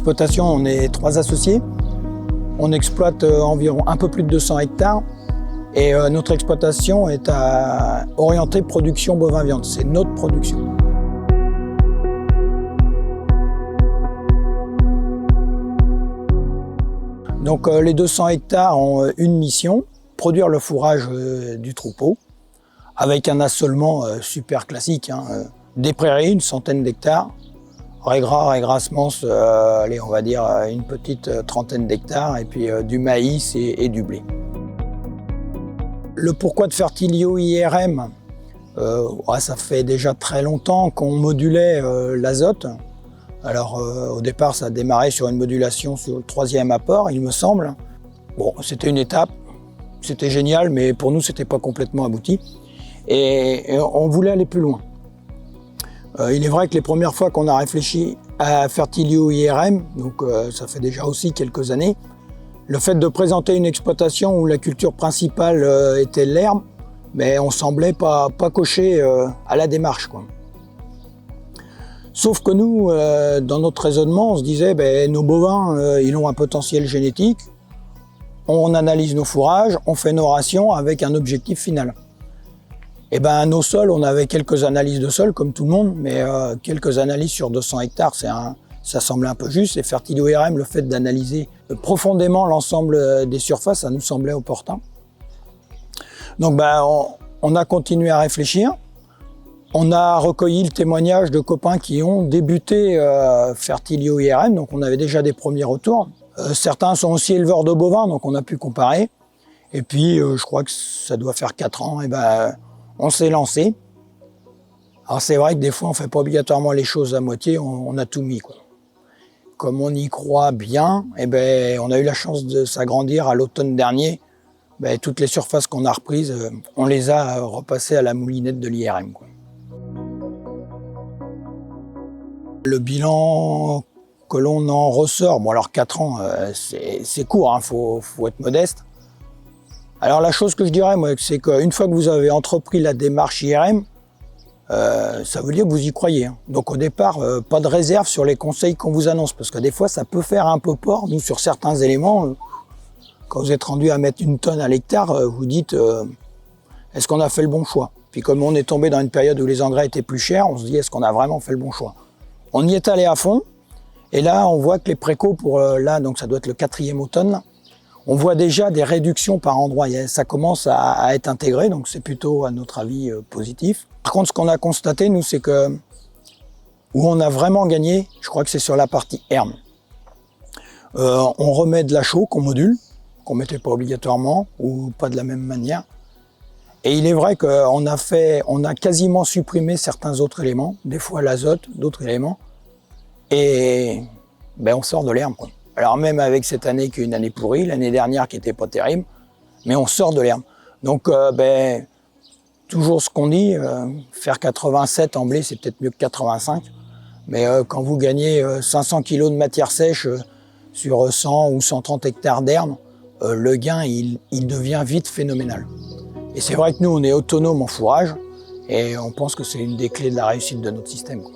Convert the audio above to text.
l'exploitation, on est 3 associés. On exploite environ un peu plus de 200 hectares. Et notre exploitation est orientée production bovin-viande. C'est notre production. Donc les 200 hectares ont une mission, produire le fourrage du troupeau, avec un assolement super classique. Des prairies, une centaine d'hectares. Raigras, Raigras semences, allez, on va dire une petite trentaine d'hectares, et puis du maïs et du blé. Le pourquoi de Fertilio IRM, ça fait déjà très longtemps qu'on modulait l'azote. Alors au départ, ça a démarré sur une modulation sur le 3e apport, il me semble. Bon, c'était une étape, c'était génial, mais pour nous, c'était pas complètement abouti. Et on voulait aller plus loin. Il est vrai que les premières fois qu'on a réfléchi à Fertilio IRM, donc ça fait déjà aussi quelques années, le fait de présenter une exploitation où la culture principale était l'herbe, mais on semblait pas cocher à la démarche, quoi. Sauf que nous, dans notre raisonnement, on se disait, nos bovins, ils ont un potentiel génétique, on analyse nos fourrages, on fait nos rations avec un objectif final. Et nos sols, on avait quelques analyses de sol comme tout le monde, mais quelques analyses sur 200 hectares, ça semblait un peu juste. Et Fertilio IRM, le fait d'analyser profondément l'ensemble des surfaces, ça nous semblait opportun. Donc on a continué à réfléchir. On a recueilli le témoignage de copains qui ont débuté Fertilio IRM, donc on avait déjà des premiers retours. Certains sont aussi éleveurs de bovins, donc on a pu comparer. Et puis, je crois que ça doit faire 4 ans, on s'est lancé. Alors c'est vrai que des fois, on ne fait pas obligatoirement les choses à moitié, on a tout mis, quoi. Comme on y croit bien, on a eu la chance de s'agrandir à l'automne dernier. Toutes les surfaces qu'on a reprises, on les a repassées à la moulinette de l'IRM, quoi. Le bilan que l'on en ressort, bon alors 4 ans, c'est court, faut être modeste. Alors la chose que je dirais, moi, c'est qu'une fois que vous avez entrepris la démarche IRM, ça veut dire que vous y croyez. Donc au départ, pas de réserve sur les conseils qu'on vous annonce, parce que des fois ça peut faire un peu peur. Nous, sur certains éléments, quand vous êtes rendu à mettre 1 tonne à l'hectare, vous dites est-ce qu'on a fait le bon choix? Puis comme on est tombé dans une période où les engrais étaient plus chers, on se dit est-ce qu'on a vraiment fait le bon choix? On y est allé à fond, et là on voit que les précos pour donc ça doit être le 4e automne, on voit déjà des réductions par endroit. Ça commence à être intégré, donc c'est plutôt, à notre avis, positif. Par contre, ce qu'on a constaté, nous, c'est que où on a vraiment gagné, je crois que c'est sur la partie herbe. On remet de la chaux qu'on module, qu'on ne mettait pas obligatoirement, ou pas de la même manière. Et il est vrai qu'on a quasiment supprimé certains autres éléments, des fois l'azote, d'autres éléments, et on sort de l'herbe, quoi. Alors même avec cette année qui est une année pourrie, l'année dernière qui n'était pas terrible, mais on sort de l'herbe. Donc toujours ce qu'on dit, faire 87 en blé, c'est peut-être mieux que 85, mais quand vous gagnez 500 kg de matière sèche sur 100 ou 130 hectares d'herbe, le gain il devient vite phénoménal. Et c'est vrai que nous on est autonome en fourrage, et on pense que c'est une des clés de la réussite de notre système, quoi.